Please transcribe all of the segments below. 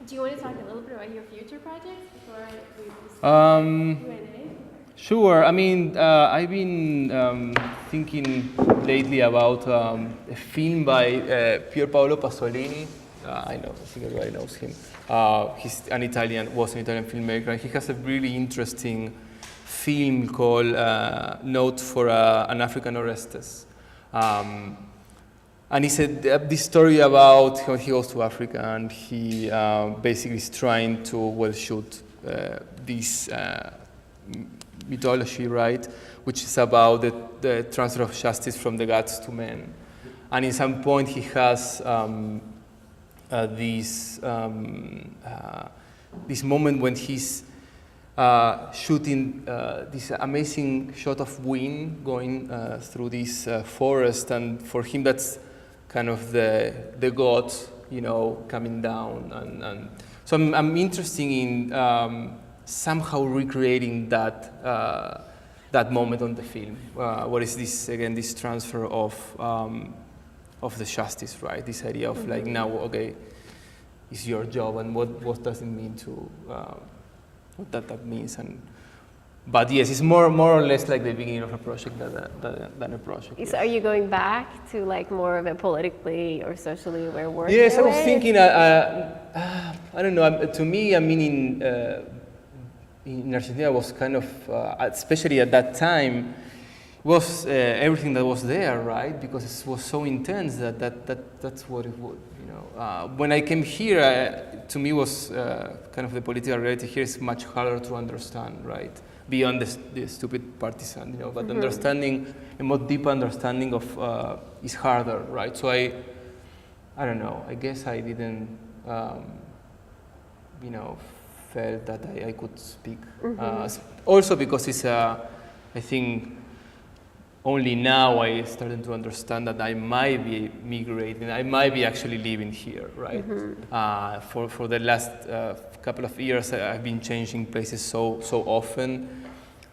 Do you want to talk a little bit about your future projects before we start Q&A? Sure. I mean, I've been thinking lately about a film by Pier Paolo Pasolini. I think everybody knows him. Was an Italian filmmaker, and he has a really interesting film called Note for an African Orestes. And he said this story about how he goes to Africa and he basically is trying to, shoot this mythology, right, which is about the transfer of justice from the gods to men. And in some point he has this moment when he's shooting this amazing shot of wind going through this forest, and for him that's kind of the gods, coming down, and so I'm interested in somehow recreating that moment on the film. What is this again? This transfer of the justice, right? This idea of like now, okay, it's your job, and what does it mean to what that means, but yes, it's more or less like the beginning of a project than a project. So are you going back to like more of a politically or socially aware work? Yes, I was thinking, I don't know, to me, I mean, in Argentina was kind of, especially at that time, was everything that was there, right? Because it was so intense that's what it was, When I came here, to me was kind of the political reality here is much harder to understand, right? Beyond the stupid partisan, but understanding, a more deep understanding of is harder, right? So I don't know, I guess I didn't, felt that I could speak. Also because it's, I think, only now I started to understand that I might be migrating, I might be actually living here, right? For the last couple of years, I've been changing places so often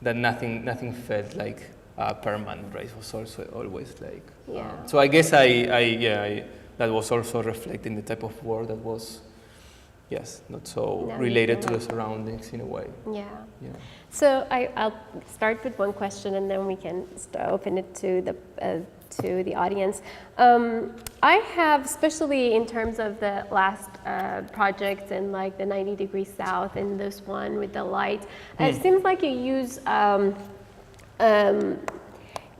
that nothing felt like permanent, right? It was also always like. So I guess that was also reflecting the type of work that was. Yes, not so related to the surroundings in a way. Yeah. So I'll start with one question, and then we can open it to the audience. I have, especially in terms of the last project and like the 90 degrees south and this one with the light, it seems like you use.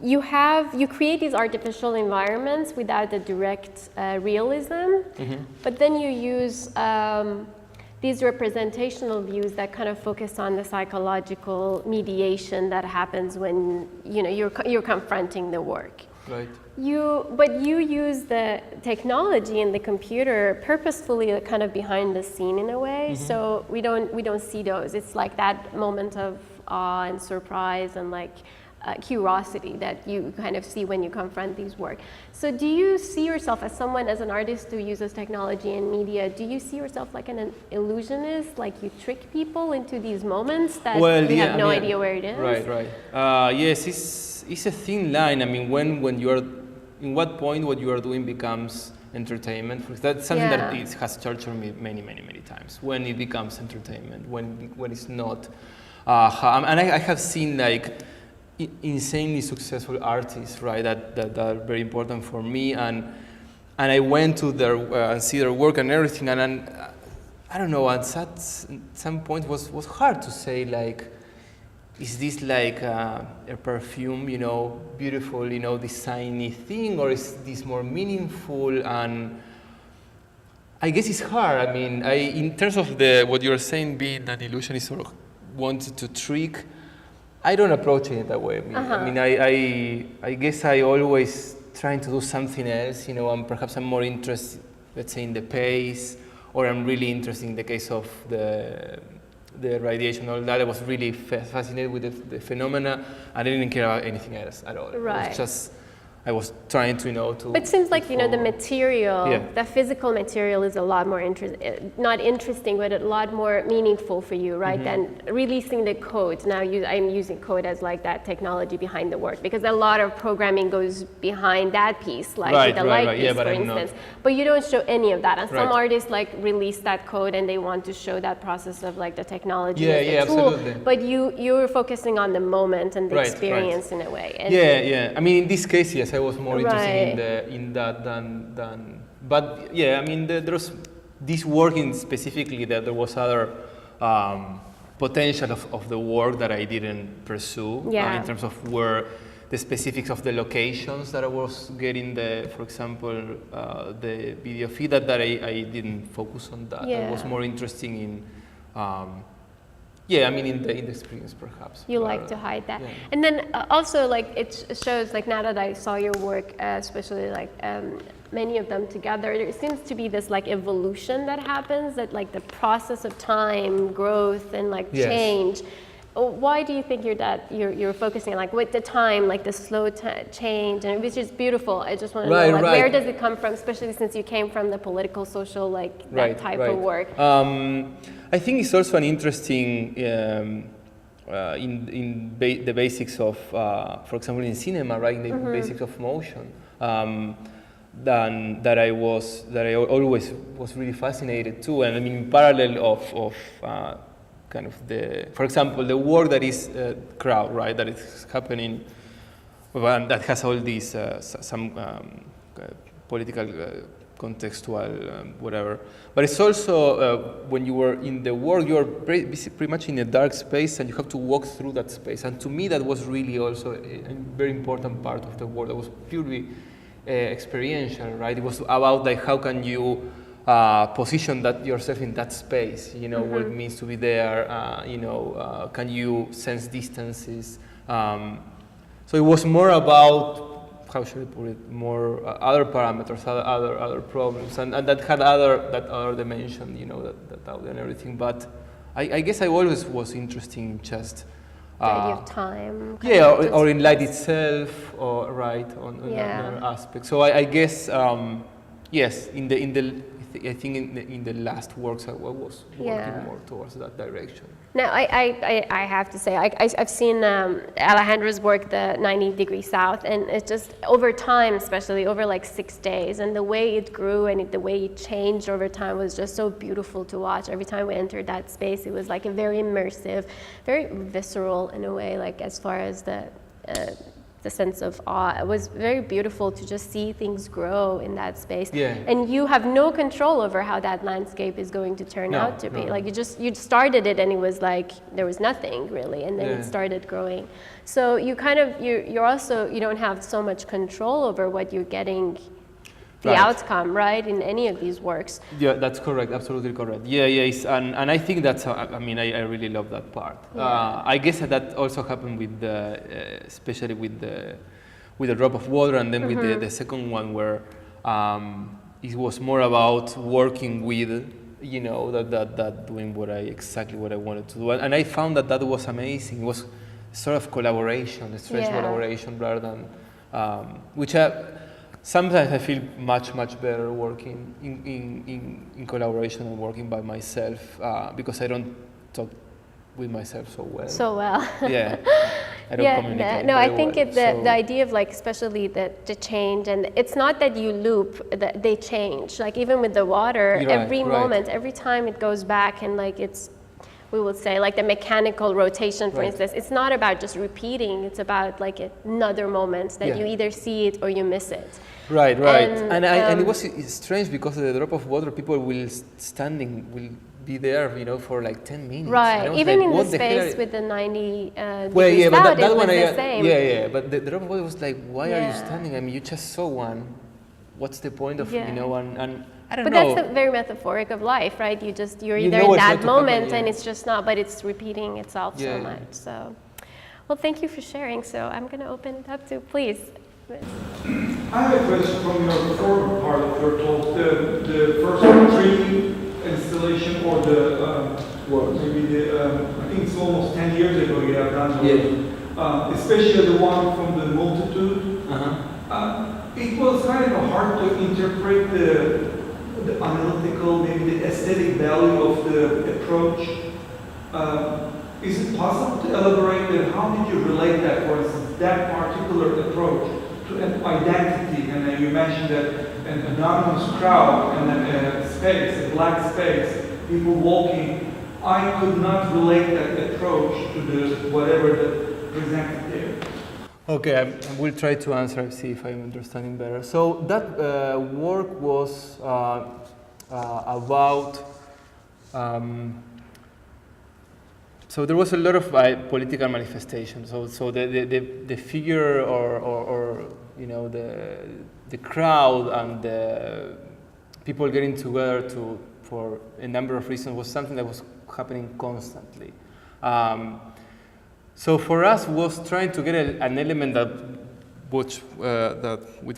You create these artificial environments without the direct realism, but then you use these representational views that kind of focus on the psychological mediation that happens when you're confronting the work. Right. But you use the technology and the computer purposefully, kind of behind the scene in a way. So we don't see those. It's like that moment of awe and surprise and like. Curiosity that you kind of see when you confront these work. So do you see yourself as someone, as an artist who uses technology and media, do you see yourself like an illusionist, like you trick people into these moments that you have no idea where it is? Right. Yes, it's a thin line. I mean, when you are, in what point what you are doing becomes entertainment. That's something that it has tortured me many times. When it becomes entertainment, when it's not. And I have seen like, insanely successful artists, right? That are very important for me, and I went to their and see their work and everything, and I don't know. At some point was hard to say like, is this like a perfume, beautiful, designy thing, or is this more meaningful? And I guess it's hard. I mean, in terms of what you're saying, being that illusionist or wanted to trick. I don't approach it that way. I mean, I guess I always trying to do something else, and perhaps I'm more interested, let's say, in the pace, or I'm really interested in the case of the radiation, all that. I was really fascinated with the phenomena. I didn't care about anything else at all. Right. It was just I was trying to, But it seems like, the material, Yeah. the physical material is a lot more not interesting, but a lot more meaningful for you, right? Than releasing the code. Now I'm using code as like that technology behind the work, because a lot of programming goes behind that piece, like with the light piece, Yeah, but for I'm instance. not. But you don't show any of that. And some Right. artists like release that code and they want to show that process of like the technology Yeah, as the yeah, tool. absolutely. But you're focusing on the moment and the Right, experience in a way. And Yeah. I mean, in this case, yes, I was more interested Right. in that than. But yeah, I mean, there's this working specifically that there was other potential of the work that I didn't pursue. Yeah. In terms of where the specifics of the locations that I was getting for example, the video feed that I didn't focus on that. Yeah. I was more interesting in. Yeah, I mean in the experience perhaps. You like to hide that. Yeah. And then also like it shows, like now that I saw your work, especially like many of them together, there seems to be this like evolution that happens, that like the process of time, growth, and like Yes. change. Why do you think you're focusing on like with the time, like the slow change, and which is beautiful? I just want to know, like, where does it come from, especially since you came from the political, social, like that type of work? I think it's also an interesting the basics of, for example, in cinema, right? The basics of motion. That I always was really fascinated too, and I mean, in parallel of kind of for example, the work that is crowd, right? That is happening, and that has all these some political. Contextual, whatever. But it's also when you were in the work, you are pretty much in a dark space, and you have to walk through that space. And to me, that was really also a very important part of the work. That was purely experiential, right? It was about like how can you position yourself in that space. What it means to be there. Can you sense distances? So it was more about. How should I put it? More other parameters, other problems, and that had that other dimension, that audio and everything. But I guess I always was interested in just the idea of time. Yeah, or in light itself, or right on another aspect. So I guess yes, I think in the last works I was working more towards that direction. Now, I have to say, I've seen Alejandro's work, the 90 Degrees South, and it just, over time, especially over like 6 days, and the way it grew and the way it changed over time was just so beautiful to watch. Every time we entered that space, it was like a very immersive, very visceral in a way, like as far as the sense of awe. It was very beautiful to just see things grow in that space. Yeah. And you have no control over how that landscape is going to turn out to be. Like you started it and it was like there was nothing really, and then it started growing. So you kind of you don't have so much control over what you're getting. The outcome, right, in any of these works. Yeah, that's correct. Absolutely correct. And I think that's. I mean, I really love that part. Yeah. I guess that also happened with especially with the drop of water, and then with the second one where it was more about working with, that doing exactly what I wanted to do, and I found that was amazing. It was sort of collaboration, a strange collaboration rather than which. Sometimes I feel much better working in collaboration and working by myself because I don't talk with myself so well. Yeah, I don't communicate. No, I think the idea of like, especially the change, and it's not that you loop, that they change. Like even with the water, every moment, every time it goes back, and like we would say like the mechanical rotation, for instance, it's not about just repeating, it's about like another moment that you either see it or you miss it. Right. And it was strange because the drop of water, people will be there, for like 10 minutes. Right, even like, in the space with the 90 well, degrees but out, that it was one the same. Yeah, but the drop of water was like, why are you standing? I mean, you just saw one. What's the point of, and I don't know. But that's very metaphoric of life, right? You're either in that moment and it's just not, but it's repeating itself so much. So, well, thank you for sharing. So I'm going to open it up to, please. I have a question from your former part of your talk. The first training installation, or maybe I think it's almost 10 years ago you have done those. Especially the one from the multitude. it was kind of hard to interpret the analytical, maybe the aesthetic value of the approach. Is it possible to elaborate that? How did you relate that, for instance, that particular approach to an identity? And then you mentioned that an anonymous crowd and a space, a black space, people walking. I could not relate that approach to the whatever that presented there. Okay, I will try to answer, see if I'm understanding better. So that work was about. So there was a lot of political manifestation. So the figure or you know the crowd and the people getting together for a number of reasons was something that was happening constantly. So for us was trying to get an element that with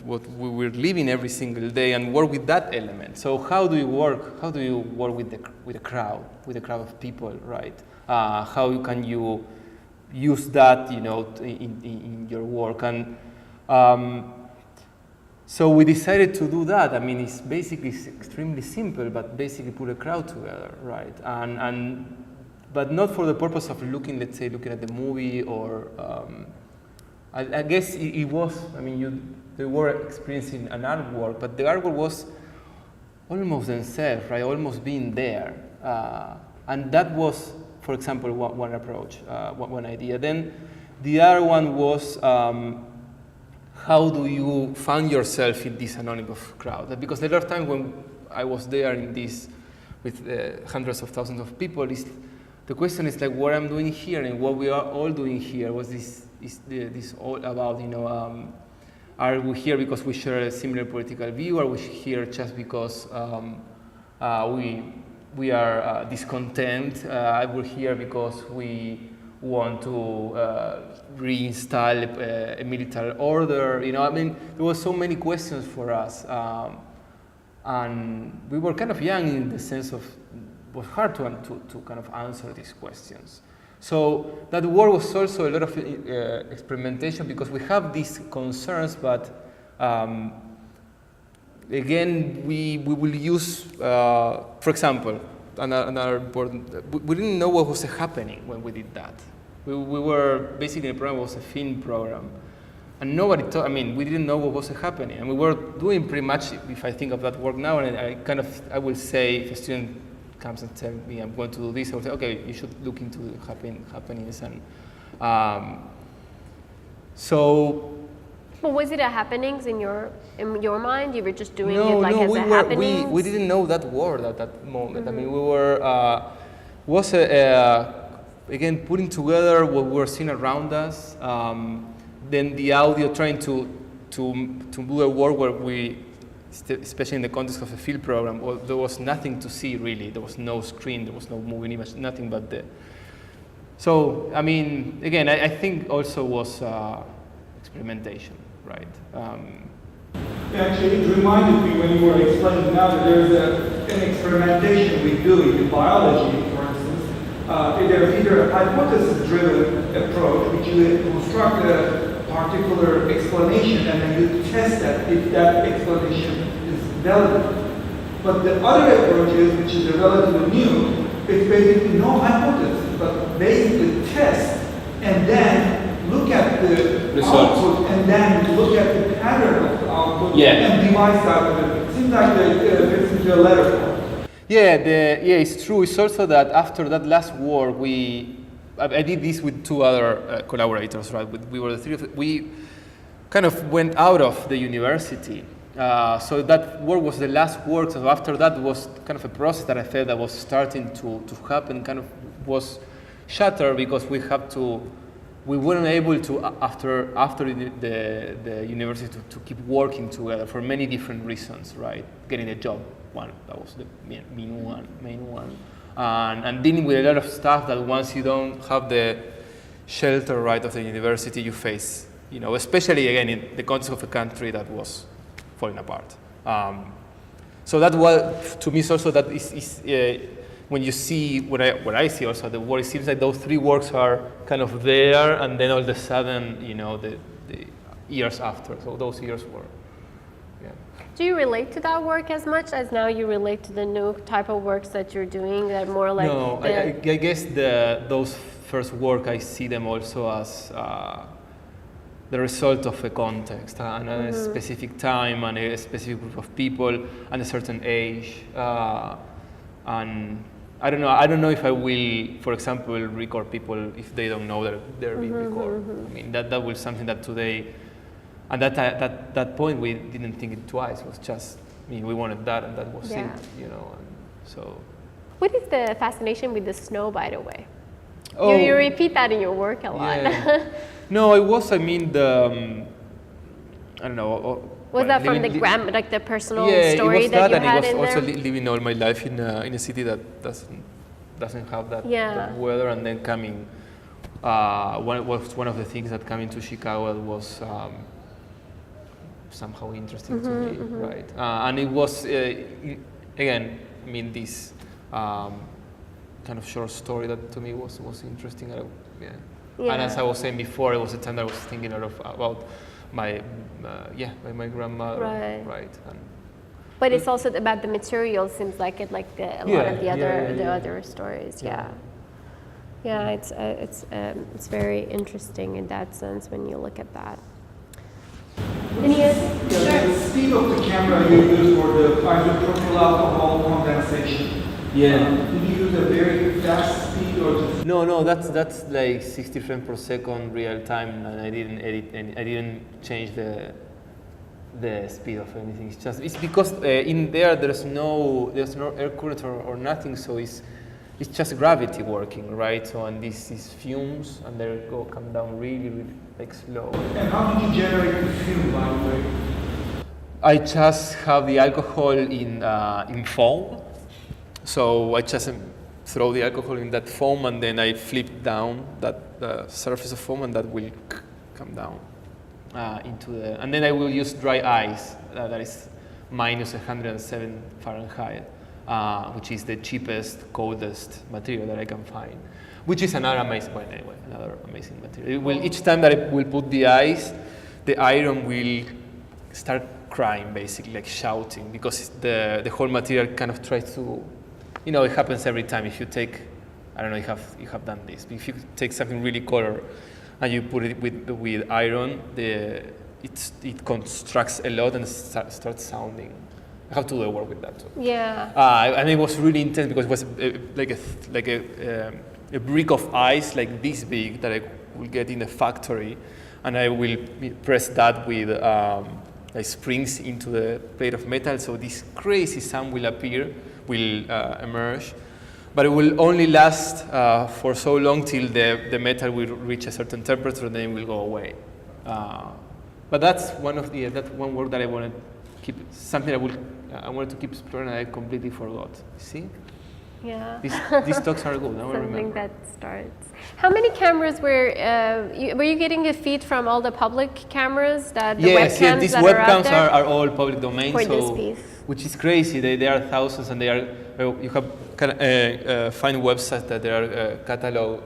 what we were living every single day and work with that element. So how do you work? How do you work with a crowd of people, right? How can you use that, you know, in your work? And so we decided to do that. I mean, it's basically extremely simple, but basically put a crowd together, right? But not for the purpose of looking at the movie or. I guess it was. I mean, they were experiencing an artwork, but the artwork was almost themselves, right? Almost being there, and that was, for example, one approach, one idea. Then the other one was how do you find yourself in this anonymous crowd? Because a lot of times when I was there in this with hundreds of thousands of people, the question is like what I'm doing here and what we are all doing here. Was this all about, you know, are we here because we share a similar political view? Are we here just because we are discontent? We're here because we want to reinstall a military order. You know, I mean, there were so many questions for us, and we were kind of young in the sense of it was hard to kind of answer these questions. So that work was also a lot of experimentation because we have these concerns, but again, we will use, for example, another important, we didn't know what was happening when we did that. We were, basically the program was a film program. And nobody taught, I mean, we didn't know what was happening. And we were doing pretty much, if I think of that work now, and I will say, if a student comes and tells me I'm going to do this, I will say, okay, you should look into the happenings. And so. Well, was it a happenings in your mind? You were just doing it as a happenings? We didn't know that word at that moment. Mm-hmm. I mean, we were, again, putting together what we were seeing around us, then the audio, trying to do a work where we, especially in the context of a field program, well, there was nothing to see really. There was no screen, there was no moving image, nothing but the. So, I mean, again, I think also was experimentation, right? Actually, it reminded me when you were explaining now that there's an experimentation we do in biology, for instance. There's either a hypothesis-driven approach, which you construct a particular explanation and then you test that if that explanation is valid. But the other approach is, which is relatively new, it's basically no hypothesis, but basically test and then look at the results. Output and then look at the pattern of the output and devise out of it. It seems like it's into a letter form. Yeah, it's true. It's also that after that last work, I did this with two other collaborators, right? We were the three of them. We kind of went out of the university. So that work was the last work. So after that was kind of a process that I felt that was starting to happen, kind of was shattered because we weren't able to, after the university, to keep working together for many different reasons, right? Getting a job, one, that was the main one. And dealing with a lot of stuff that once you don't have the shelter, right, of the university, you face, you know, especially, again, in the context of a country that was falling apart. So that was, to me, also that is when you see, what I see also, the work, it seems like those three works are kind of there, and then all of a sudden, you know, years after. So those years were, yeah. Do you relate to that work as much as now you relate to the new type of works that you're doing that are more like? No, I guess those first work, I see them also as the result of a context and a specific time and a specific group of people and a certain age. And I don't know if I will, for example, record people if they don't know that they're being recorded. I mean, that was something that today, and that point we didn't think it twice. It was just, I mean, we wanted that and that was it, you know. And so. What is the fascination with the snow, by the way? Oh, you repeat that in your work a lot. Yeah. No, it was, I mean, the, I don't know. Was that from the like the personal yeah, story it was that you and had it in was also there? living all my life in a city that doesn't have that, that weather, and then coming. One of the things that coming to Chicago was somehow interesting to me, right? And it was again, I mean, this kind of short story that to me was interesting. And as I was saying before, it was a time that I was thinking a lot about my grandmother, right? And but it's also about the material. Seems like it, like a lot of the other stories. Yeah, it's very interesting in that sense when you look at that. The speed of the camera you use for the isopropyl alcohol condensation. Did you use a very fast speed or just? No, that's like 60 frames per second real time, and I didn't edit I didn't change the speed of anything. It's because in there's no air current or nothing, so it's just gravity working, right? So and this is fumes, and they come down really like slow. And how did you generate the fume, by the way? I just have the alcohol in foam. So I just throw the alcohol in that foam, and then I flip down the surface of foam, and that will come down into the. And then I will use dry ice that is minus 107 Fahrenheit, which is the cheapest, coldest material that I can find. Which is another amazing material. It will, each time that I will put the ice, the iron will start crying, basically, like shouting, because the whole material kind of tries to. You know, it happens every time. If you take, I don't know, you have done this. But if you take something really color and you put it with iron, it constructs a lot and starts sounding. I have to do the work with that too. Yeah. And it was really intense because it was like a brick of ice like this big that I will get in a factory, and I will press that with like springs into the plate of metal. So this crazy sound will emerge, but it will only last for so long till the metal will reach a certain temperature, and then it will go away. But that's that's one work that I wanted to keep, something I wanted to keep exploring, and I completely forgot. See? Yeah. These talks are good. Something that starts. How many cameras were you getting a feed from all the public cameras that the webcams yeah, these that webcams are out there? are all public domain. For this piece. Which is crazy. They are thousands, and they are. You have find websites that they are cataloged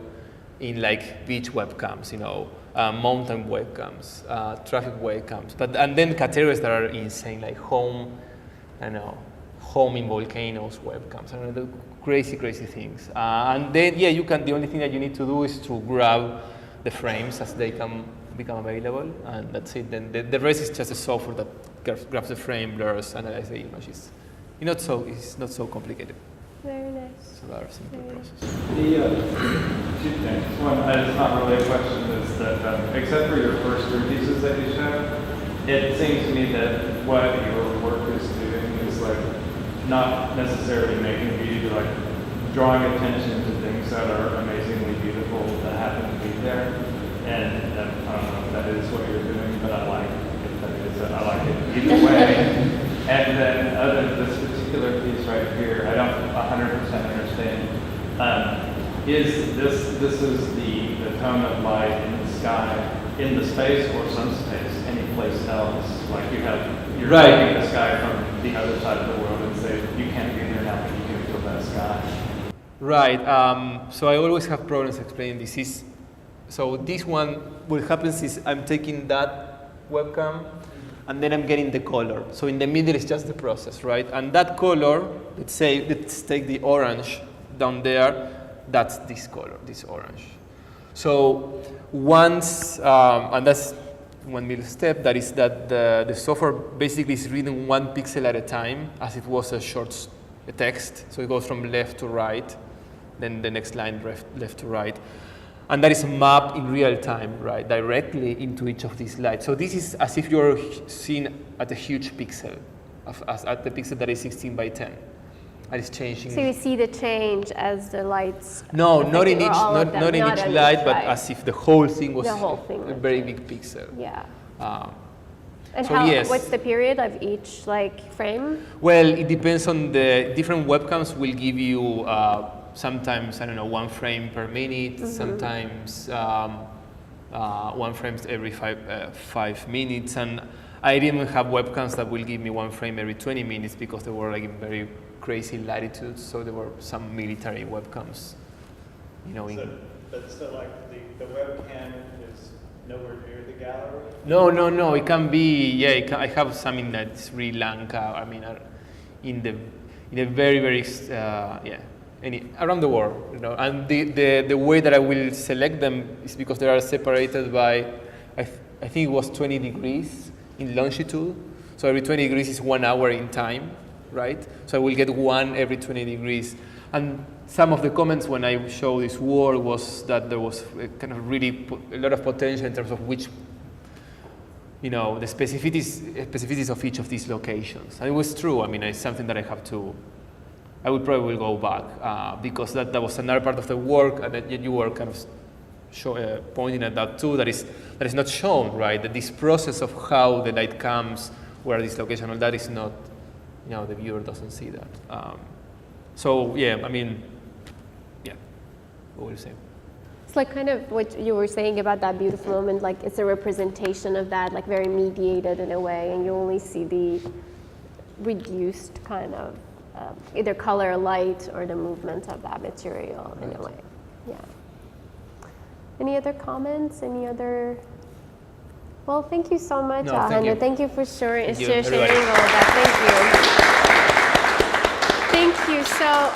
in like beach webcams, you know, mountain webcams, traffic webcams, and then categories that are insane, like home in volcanoes webcams. I don't know, crazy things. And then you can. The only thing that you need to do is to grab the frames as they become available, and that's it. Then the rest is just a software that grabs the frame, blurs, analyzes the images. It's not so complicated. Very nice. It's a very simple process. Two things. One, it's not really a question, is that except for your first three pieces that you showed, it seems to me that what your work is doing is like not necessarily making beauty, but like drawing attention to things that are amazingly beautiful that happen to be there. And I don't know if that is what you're doing, but I like it. If that is, I like it either way. And then other than this particular piece right here, I don't 100% understand. Is this is the tone of light in the sky, in the space or some space, any place else? Like you're taking the sky from the other side of the world and say you can't be there now, but you can feel that sky. Right. So I always have problems explaining this. So this one, what happens is I'm taking that webcam, and then I'm getting the color. So in the middle is just the process, right? And that color, let's take the orange down there, that's this color, this orange. So once, and that's one middle step, that is that the software basically is reading 1 pixel at a time as it was a text. So it goes from left to right, then the next line left to right. And that is mapped in real time, right, directly into each of these lights. So this is as if you're seeing at a huge pixel, at the pixel that is 16 by 10. And it's changing. So you see the change as the lights. No, not in each, not not in each light, but as if the whole thing was a very big pixel. Yeah. And so what's the period of each frame? Well, it depends on the different webcams will give you sometimes, I don't know, 1 frame per minute, sometimes 1 frame every 5 minutes. And I didn't have webcams that will give me 1 frame every 20 minutes because they were like in very crazy latitudes. So there were some military webcams, you know. So like the webcam is nowhere near the gallery? No. It can be, I have some in Sri Lanka. I mean, in a very, very, around the world, you know. And the way that I will select them is because they are separated by, I think it was 20 degrees in longitude. So every 20 degrees is 1 hour in time, right? So I will get 1 every 20 degrees. And some of the comments when I show this work was that there was kind of really a lot of potential in terms of which, you know, the specificities of each of these locations. And it was true. I mean, it's something that I would probably go back because that was another part of the work, and that you were kind of pointing at that too. That is not shown, right? That this process of how the light comes, where this location, all that is not, you know, the viewer doesn't see that. So yeah, I mean, what will you say? It's like kind of what you were saying about that beautiful moment, like it's a representation of that, like very mediated in a way, and you only see the reduced kind of either color, light, or the movement of that material in a way. Yeah. Any other comments? Any other? Well, thank you so much, Alejandro. Thank you for sharing all of that. Thank you. Thank you. So.